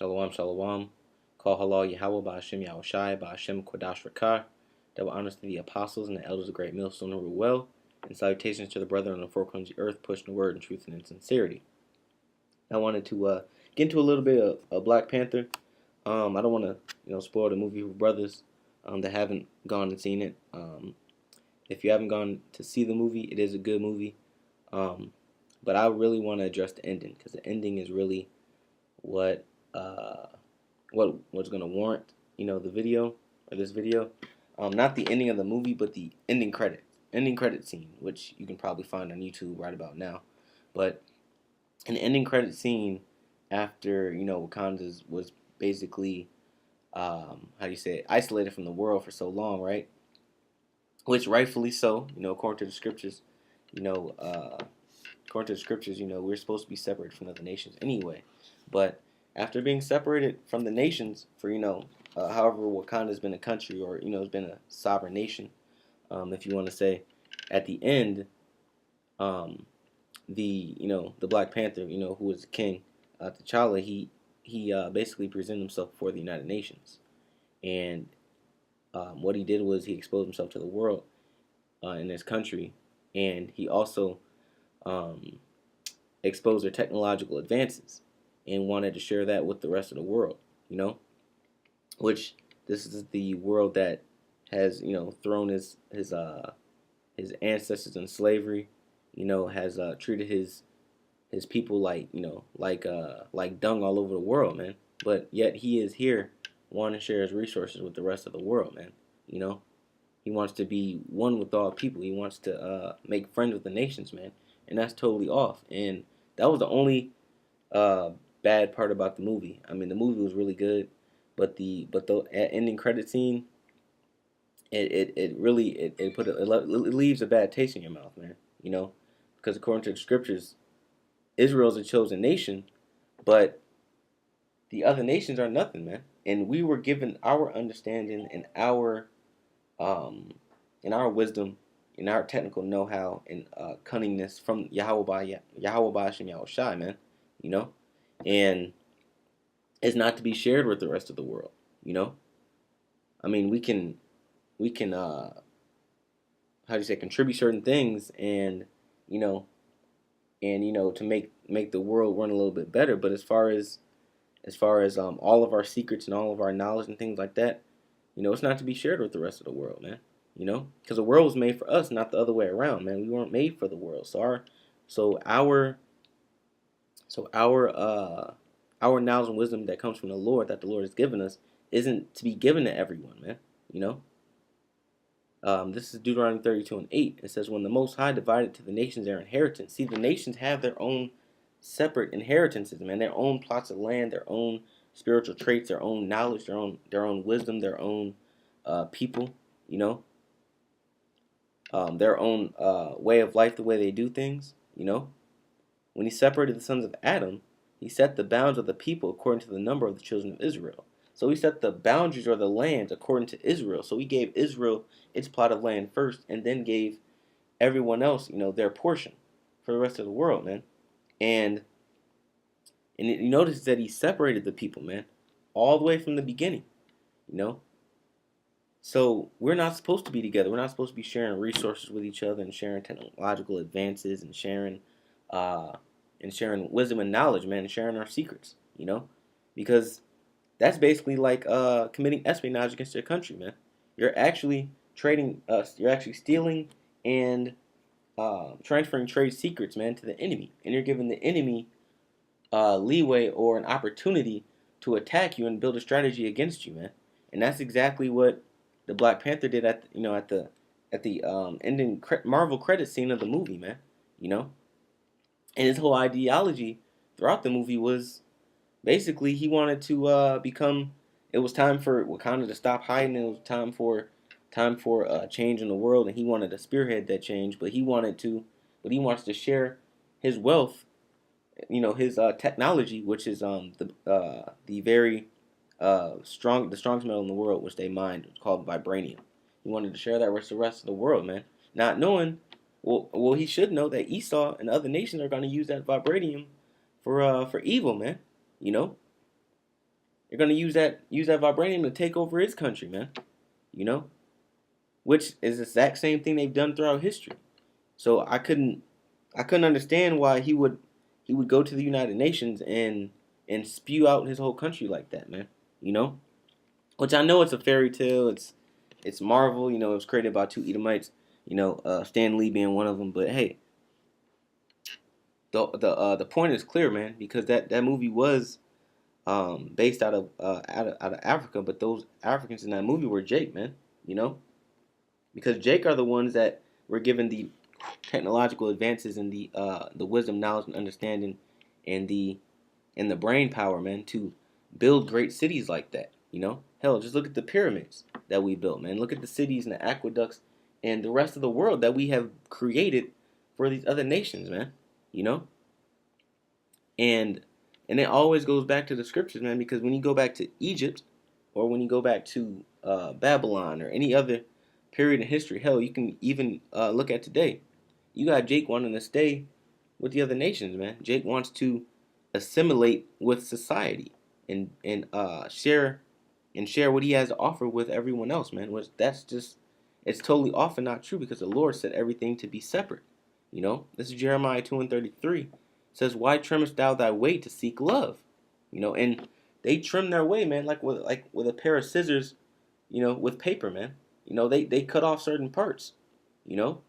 Shalom, shalom. Call halal Yahweh Ba'Hashem Yahushai Ba'Hashem Kodash Rakar. Double honors to the apostles and the elders of great millstone who rule well, and salutations to the brethren on the four corners of the earth, pushing the word in truth and in sincerity. I wanted to get into a little bit of Black Panther. I don't want to spoil the movie for brothers that haven't gone and seen it. If you haven't gone to see the movie, it is a good movie. But I really want to address the ending, because the ending is really what what's going to warrant the video, or this video. Not the ending of the movie, but the ending credit scene, which you can probably find on YouTube right about now. But an ending credit scene after Wakanda was basically isolated from the world for so long, right? Which rightfully so, according to the scriptures, we're supposed to be separated from other nations anyway. But after being separated from the nations for however Wakanda's been a country, or it's been a sovereign nation, if you want to say, at the end, the Black Panther, who was the king, T'Challa, he basically presented himself before the United Nations, and what he did was he exposed himself to the world in his country, and he also exposed their technological advances and wanted to share that with the rest of the world, which this is the world that has thrown his ancestors in slavery, has treated his people like dung all over the world, man. But yet he is here wanting to share his resources with the rest of the world, man. He wants to be one with all people. He wants to make friends with the nations, man, and that's totally off. And that was the only bad part about the movie. I mean, the movie was really good, but the ending credit scene, it leaves a bad taste in your mouth, man. Because according to the scriptures, Israel's a chosen nation, but the other nations are nothing, man. And we were given our understanding and our wisdom, in our technical know-how and cunningness from Yahweh Ba'Hashem Yahushai, man. And it's not to be shared with the rest of the world. I mean, we can contribute certain things, and to make the world run a little bit better. But as far as all of our secrets and all of our knowledge and things like that, it's not to be shared with the rest of the world, man. Because the world was made for us, not the other way around, man. We weren't made for the world. So our knowledge and wisdom that comes from the Lord, that the Lord has given us, isn't to be given to everyone, man. This is Deuteronomy 32:8. It says, when the Most High divided to the nations their inheritance. See, the nations have their own separate inheritances, man. Their own plots of land, their own spiritual traits, their own knowledge, their own wisdom, their own people, their own way of life, the way they do things, When he separated the sons of Adam, he set the bounds of the people according to the number of the children of Israel. So he set the boundaries or the lands according to Israel. So he gave Israel its plot of land first, and then gave everyone else, their portion for the rest of the world, man. And you notice that he separated the people, man, all the way from the beginning, So we're not supposed to be together. We're not supposed to be sharing resources with each other and sharing technological advances and sharing wisdom and knowledge, man, and sharing our secrets, because that's basically like committing espionage against your country, man. You're actually you're actually stealing and transferring trade secrets, man, to the enemy, and you're giving the enemy leeway or an opportunity to attack you and build a strategy against you, man. And that's exactly what the Black Panther did at the ending Marvel credit scene of the movie, man. And his whole ideology throughout the movie was basically he wanted to become. It was time for Wakanda to stop hiding. It was time for change in the world, and he wanted to spearhead that change. But he wants to share his wealth, his technology, which is the very strongest metal in the world, which they mined, called vibranium. He wanted to share that with the rest of the world, man. Not knowing, well, he should know that Esau and other nations are going to use that vibranium for evil, man. They're gonna use that vibranium to take over his country, man. You know, which is the exact same thing they've done throughout history. So I couldn't understand why he would go to the United Nations and spew out his whole country like that, man. You know, which I know it's a fairy tale. It's Marvel. You know, it was created by two Edomites. You know, Stan Lee being one of them. But hey, the point is clear, man, because that movie was based out of Africa, but those Africans in that movie were Jake, man. You know, because Jake are the ones that were given the technological advances and the wisdom, knowledge, and understanding, and the brain power, man, to build great cities like that. You know, hell, just look at the pyramids that we built, man. Look at the cities and the aqueducts and the rest of the world that we have created for these other nations, man. You know, and and it always goes back to the scriptures, man, because when you go back to Egypt or when you go back to Babylon or any other period in history, hell, you can even look at today. You got Jake wanting to stay with the other nations, man. Jake wants to assimilate with society and share what he has to offer with everyone else, man. Which that's just it's totally off and not true because the Lord said everything to be separate. You know, this is Jeremiah 2:33. It says, "Why trimmest thou thy way to seek love?" You know, and they trim their way, man, like with a pair of scissors, you know, with paper, man. You know, they cut off certain parts. You know,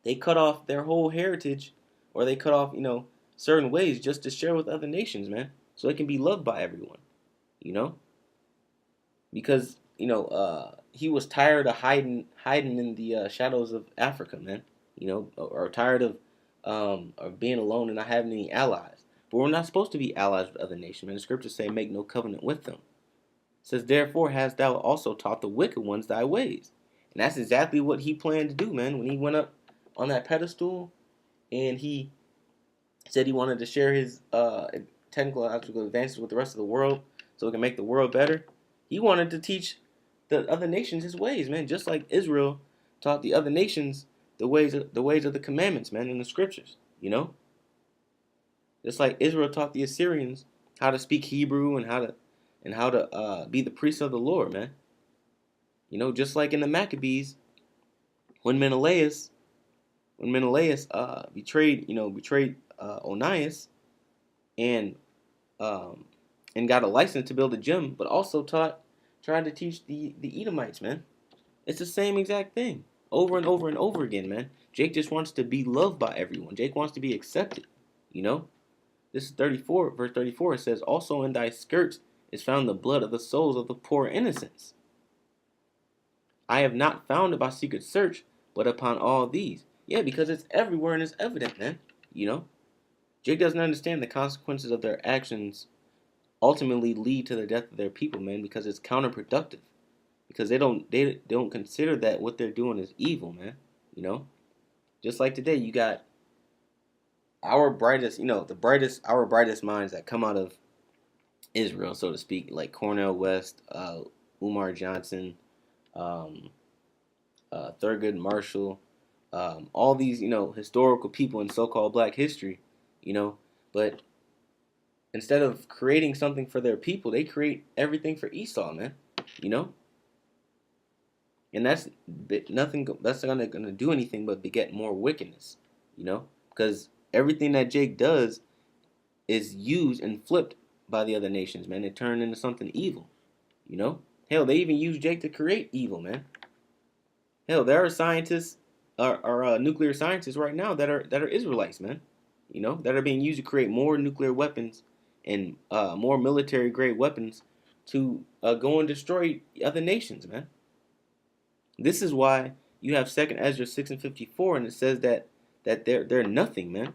they cut off their whole heritage, or they cut off, certain ways just to share with other nations, man, so it can be loved by everyone. You know, because he was tired of hiding in the shadows of Africa, man. You know, or tired of being alone and not having any allies. But we're not supposed to be allies with other nations, man. The scriptures say, "Make no covenant with them." It says, "Therefore hast thou also taught the wicked ones thy ways." And that's exactly what he planned to do, man. When he went up on that pedestal and he said he wanted to share his technological advances with the rest of the world so it can make the world better. He wanted to teach the other nations his ways, man, just like Israel taught the other nations the ways of the commandments, man, in the scriptures. You know, just like Israel taught the Assyrians how to speak Hebrew and how to be the priests of the Lord, man. You know, just like in the Maccabees when Menelaus betrayed Onias and um, and got a license to build a gym, but also tried to teach the Edomites, man. It's the same exact thing over and over and over again, man. Jake just wants to be loved by everyone. Jake wants to be accepted. You know, this is 34, verse 34. It says, "Also in thy skirts is found the blood of the souls of the poor innocents. I have not found it by secret search, but upon all these." Yeah, because it's everywhere and it's evident, man. You know, Jake doesn't understand the consequences of their actions ultimately lead to the death of their people, man, because it's counterproductive. Because they don't consider that what they're doing is evil, man. You know, just like today, you got our brightest, our brightest minds that come out of Israel, so to speak, like Cornel West, Umar Johnson, um, Thurgood Marshall, all these, historical people in so-called Black history, you know, but instead of creating something for their people, they create everything for Esau, man. You know, and that's nothing. That's not gonna do anything but beget more wickedness. You know, because everything that Jake does is used and flipped by the other nations, man. It turned into something evil. You know, hell, they even use Jake to create evil, man. Hell, there are scientists, are nuclear scientists right now that are Israelites, man. You know, that are being used to create more nuclear weapons and more military grade weapons to go and destroy other nations, man. This is why you have Second Ezra 6:54, and it says that they're nothing, man.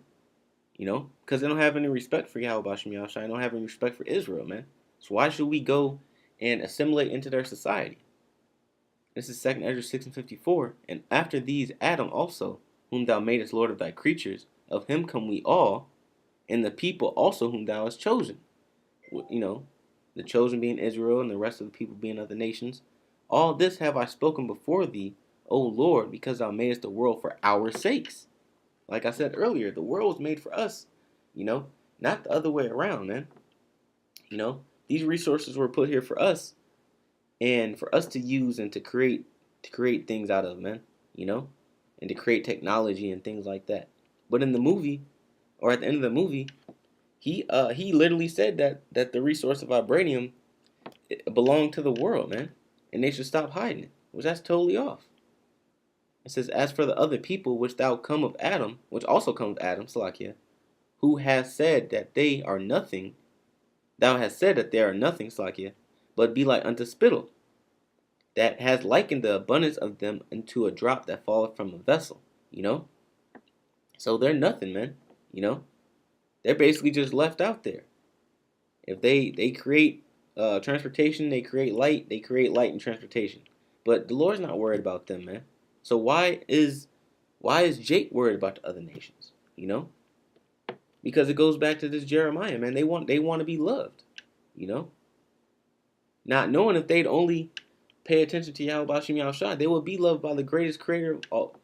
You know, because they don't have any respect for Yahweh Bashem Yahushua. They don't have any respect for Israel, man. So why should we go and assimilate into their society? This is Second Ezra 6:54. "And after these Adam also, whom thou madest Lord of thy creatures, of him come we all, and the people also whom thou hast chosen." You know, the chosen being Israel and the rest of the people being other nations. "All this have I spoken before thee, O Lord, because thou madest the world for our sakes." Like I said earlier, the world was made for us, you know, not the other way around, man. You know, These resources were put here for us and for us to use and to create things out of, man. You know, and to create technology and things like that. But in the movie, or at the end of the movie, he literally said that the resource of vibranium belonged to the world, man, and they should stop hiding it. Which that's totally off. It says, as for the other people which thou come of Adam, which also come of Adam, Salakia, who has said that they are nothing, thou hast said that they are nothing, Salakia, but be like unto spittle, that has likened the abundance of them unto a drop that falleth from a vessel, you know? So they're nothing, man, you know? They're basically just left out there. If they create transportation, they create light and transportation. But the Lord's not worried about them, man. So why is Jake worried about the other nations? You know? Because it goes back to this Jeremiah, man. They want to be loved, you know? Not knowing if they'd only pay attention to Yahweh Bashim Yahushua, they would be loved by the greatest creator of all,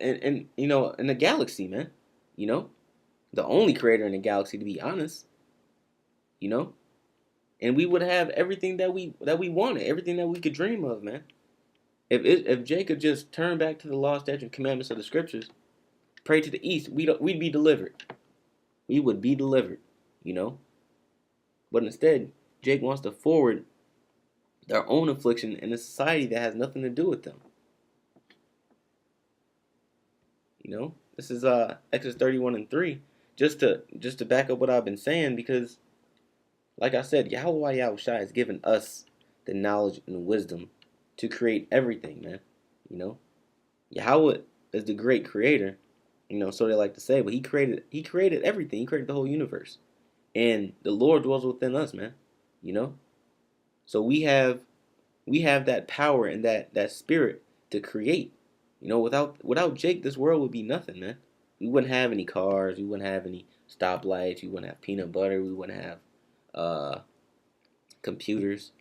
in the galaxy, man. You know? The only creator in the galaxy, to be honest. You know? And we would have everything that we wanted, everything that we could dream of, man. If Jacob just turned back to the law, statutes, and commandments of the scriptures, pray to the east, we'd be delivered. We would be delivered, you know. But instead, Jake wants to forward their own affliction in a society that has nothing to do with them. You know, this is Exodus 31:3. Just to back up what I've been saying, because, like I said, Yahweh Yahushua has given us the knowledge and wisdom to create everything, man. You know, Yahweh is the great creator. You know, so they like to say, but he created everything. He created the whole universe, and the Lord dwells within us, man. You know, so we have that power and that spirit to create. You know, without Jake, this world would be nothing, man. We wouldn't have any cars. We wouldn't have any stoplights. We wouldn't have peanut butter. We wouldn't have computers.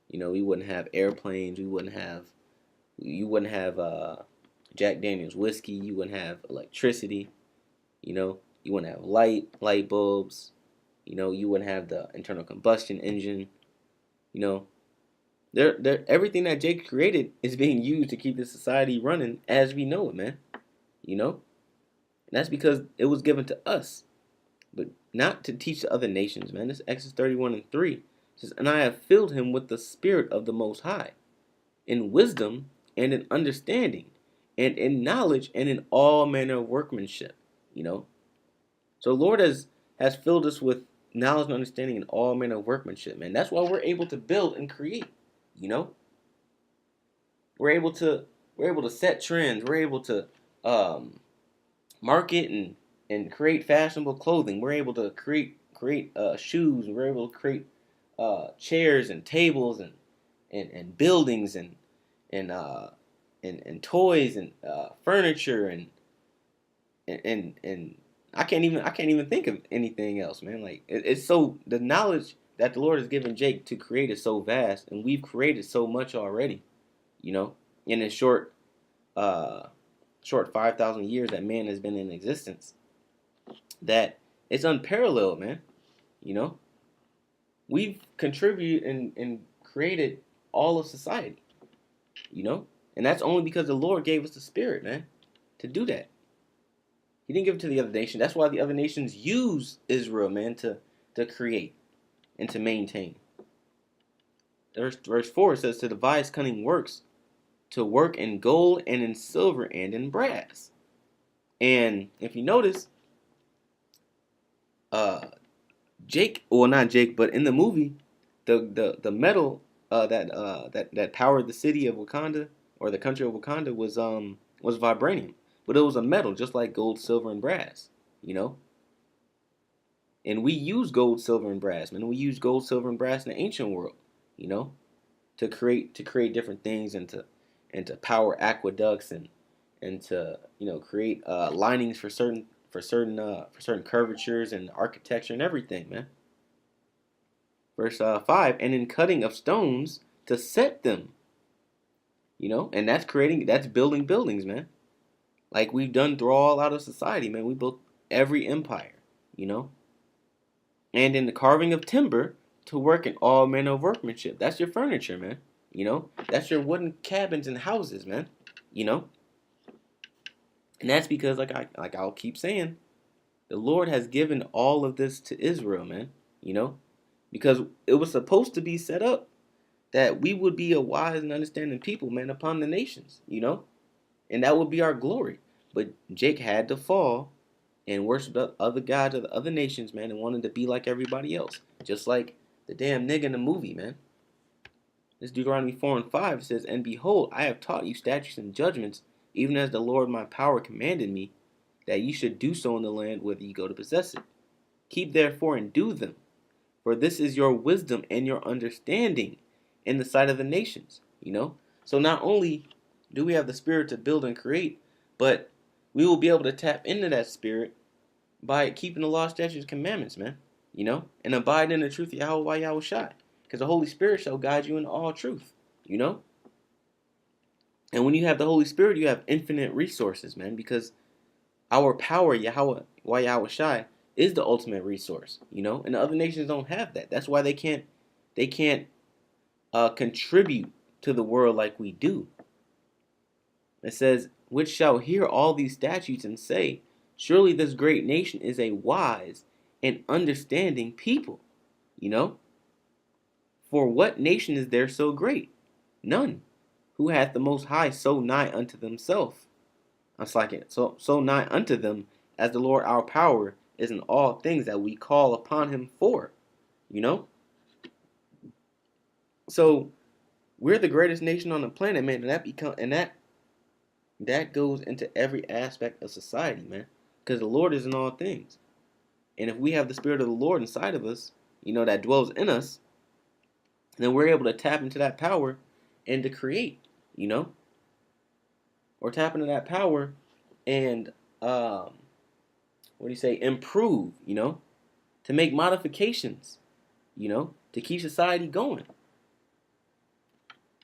You know, we wouldn't have airplanes. You wouldn't have Jack Daniel's whiskey. You wouldn't have electricity. You know, you wouldn't have light bulbs. You know, you wouldn't have the internal combustion engine. You know, everything that Jake created is being used to keep the society running as we know it, man. You know, and that's because it was given to us, but not to teach the other nations, man. This Exodus 31:3 says, and I have filled him with the spirit of the Most High, in wisdom and in understanding, and in knowledge and in all manner of workmanship. You know, so the Lord has filled us with knowledge and understanding in all manner of workmanship, man. That's why we're able to build and create. You know, we're able to set trends. We're able to market and create fashionable clothing. We're able to create shoes. We're able to create chairs and tables and buildings and toys and furniture and I can't even think of anything else, man. Like it's so, the knowledge that the Lord has given Jake to create is so vast, and we've created so much already, you know, in a short 5,000 years that man has been in existence, that it's unparalleled, man. You know, we've contributed and created all of society, you know, and that's only because the Lord gave us the spirit, man, to do that. He didn't give it to the other nation. That's why the other nations use Israel, man, to create and to maintain. Verse 4 says, to devise cunning works, to work in gold and in silver and in brass. And if you notice, Jake, well, not Jake, but in the movie, the metal that powered the city of Wakanda, or the country of Wakanda, was vibranium, but it was a metal just like gold, silver, and brass. You know, and we use gold, silver, and brass, man. We use gold, silver, and brass in the ancient world. You know, to create different things and to power aqueducts and to, you know, create linings for certain curvatures and architecture and everything, man. Verse 5, and in cutting of stones to set them. You know, and that's building buildings, man. Like we've done through all out of society, man. We built every empire, you know. And in the carving of timber to work in all manner of workmanship. That's your furniture, man. That's your wooden cabins and houses, man. You know, and that's because, I'll keep saying, the Lord has given all of this to Israel, man. You know, because it was supposed to be set up that we would be a wise and understanding people, man, upon the nations. And that would be our glory. But Jake had to fall and worship the other gods of the other nations, man, and wanted to be like everybody else, just like the damn nigga in the movie, man. This Deuteronomy 4 and 5 says, "And behold, I have taught you statutes and judgments, even as the Lord my power commanded me, that ye should do so in the land whither ye go to possess it. Keep therefore and do them, for this is your wisdom and your understanding in the sight of the nations." So not only do we have the spirit to build and create, but we will be able to tap into that spirit by keeping the law, statutes, and commandments, man. And abide in the truth of Yahweh Yahushai. Because the Holy Spirit shall guide you in all truth. And when you have the Holy Spirit, you have infinite resources, man. Because our power, Yahweh Yahushai, is the ultimate resource. And the other nations don't have that. That's why they can't contribute to the world like we do. It says, "Which shall hear all these statutes and say, surely this great nation is a wise and understanding people." For what nation is there so great? None. Who hath the Most High so nigh unto themselves? That's like it. So nigh unto them, as the Lord our power is in all things that we call upon him for. So we're the greatest nation on the planet, man, that goes into every aspect of society, man. Because the Lord is in all things. And if we have the Spirit of the Lord inside of us, that dwells in us, then we're able to tap into that power and to create, or tap into that power and improve, to make modifications, to keep society going.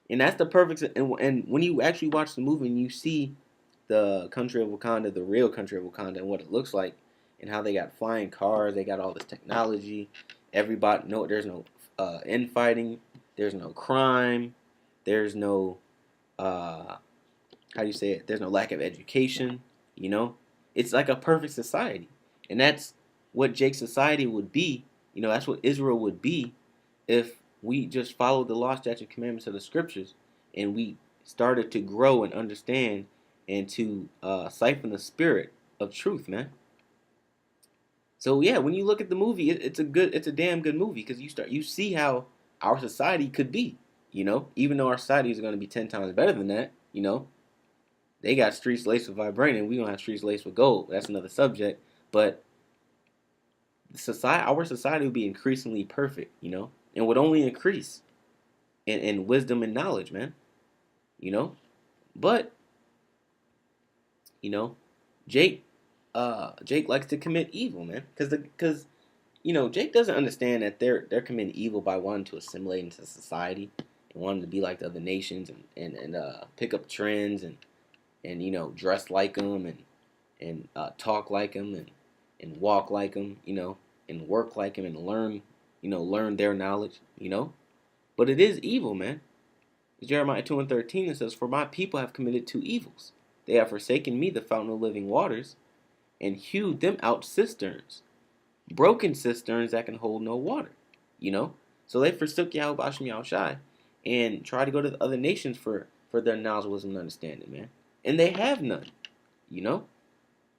And that's the perfect. And when you actually watch the movie and you see the country of Wakanda, the real country of Wakanda, and what it looks like, and how they got flying cars, they got all this technology. Everybody, no, there's no infighting, there's no crime, there's no there's no lack of education. It's like a perfect society, and that's what Jake's society would be. That's what Israel would be if we just followed the law, statute, commandments of the scriptures, and we started to grow and understand and to siphon the spirit of truth, man. So yeah, when you look at the movie, it's a damn good movie because you see how our society could be. Even though our society is going to be 10 times better than that. They got streets laced with vibranium. We don't have streets laced with gold. That's another subject. But our society would be increasingly perfect. And would only increase in wisdom and knowledge, man. But Jake likes to commit evil, man, because Jake doesn't understand that they're committing evil by wanting to assimilate into society and wanting to be like the other nations and pick up trends and dress like them and talk like them and walk like them, and work like them and learn their knowledge, But it is evil, man. Jeremiah 2 and 13, it says, "For my people have committed two evils. They have forsaken me, the fountain of living waters, and hewed them out cisterns, broken cisterns that can hold no water." So they forsook Yahweh Bashem Yahushai and tried to go to the other nations for their knowledge, wisdom, and understanding, man. And they have none.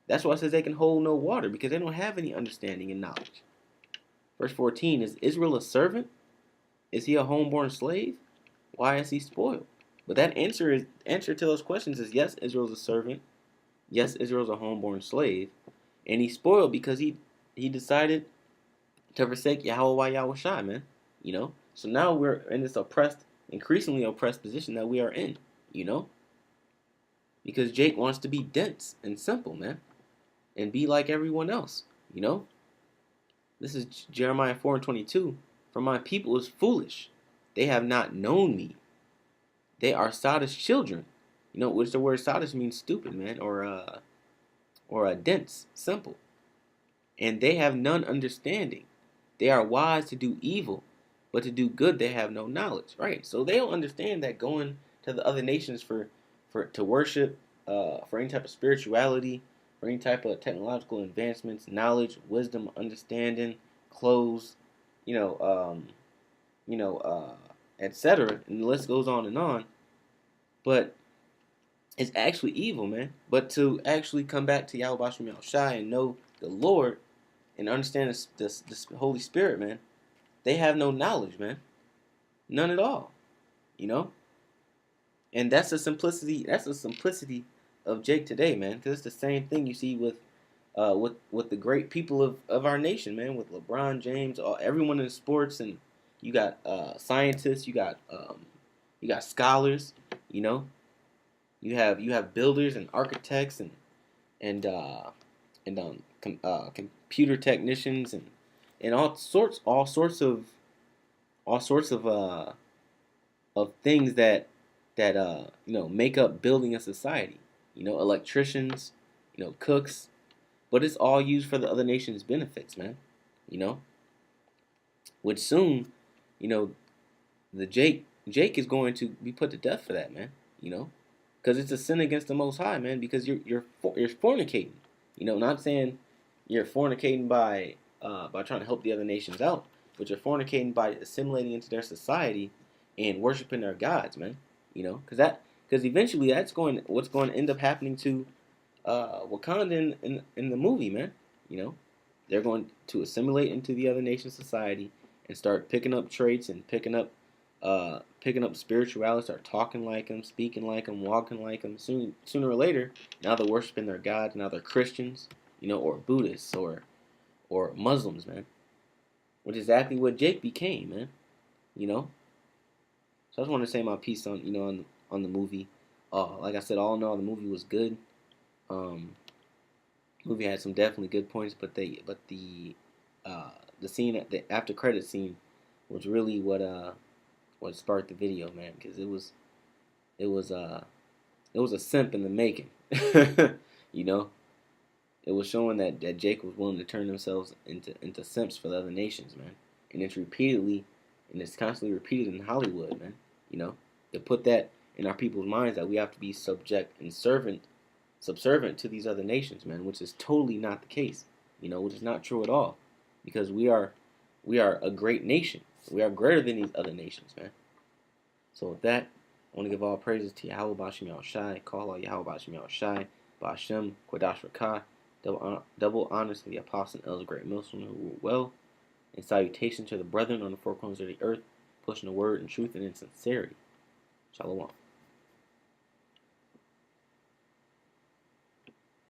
That's why it says they can hold no water, because they don't have any understanding and knowledge. Verse 14, "Is Israel a servant? Is he a homeborn slave? Why is he spoiled?" But that answer to those questions is yes, Israel's a servant. Yes, Israel's a homeborn slave. And he's spoiled because he decided to forsake Yahweh Yahushai, man. So now we're in this increasingly oppressed position that we are in, Because Jake wants to be dense and simple, man. And be like everyone else, This is Jeremiah 4 and 22. "For my people is foolish. They have not known me. They are sottish children." Which the word sottish means stupid, man, or dense, simple. "And they have none understanding. They are wise to do evil, but to do good they have no knowledge. Right. So they don't understand that going to the other nations for to worship, for any type of spirituality, for any type of technological advancements, knowledge, wisdom, understanding, clothes, you know, you know, etc. And the list goes on and on. But it's actually evil, man. But to actually come back to Yahweh Shem Shai and know the Lord and understand this Holy Spirit, man, they have no knowledge, man. None at all. You know? And that's the simplicity. That's the simplicity of Jake today, man. Because it's the same thing you see with the great people of our nation, man. With LeBron James, everyone in sports, and you got scientists, you got scholars, you know. You have builders and architects and computer technicians and all sorts of things that make up building a society. You know, electricians, cooks, but it's all used for the other nation's benefits, man. You know, which soon, you know, the Jake is going to be put to death for that, man. You know, because it's a sin against the Most High, man. Because you're fornicating. You know, not saying you're fornicating by trying to help the other nations out, but you're fornicating by assimilating into their society and worshiping their gods, man. You know, because eventually what's going to end up happening to Wakanda in the movie, man. You know, they're going to assimilate into the other nation's society and start picking up traits and picking up spirituality, start talking like them, speaking like them, walking like them. Sooner or later, now they're worshiping their gods. Now they're Christians, or Buddhists or Muslims, man. Which is exactly what Jake became, man. You know. So I just want to say my piece on the movie. Like I said, all in all, the movie was good. Um, movie had some definitely good points, but the scene, the after credit scene, was really what sparked the video, man, because it was it was a simp in the making. you know, it was showing that Jake was willing to turn themselves into simps for the other nations, man, and it's constantly repeated in Hollywood, man. You know, to put that in our people's minds that we have to be subject and subservient to these other nations, man, which is totally not the case. Which is not true at all, because we are a great nation. We are greater than these other nations, man. So with that, I want to give all praises to Yahweh Bashim Yahweh Shai, call all Yahweh Bashim Yahweh Shai, Bashem, Kodash Rakah, double honors to the apostle and elders, great millstone who rule well, and salutation to the brethren on the four corners of the earth, pushing the word and truth and in sincerity. Shalom.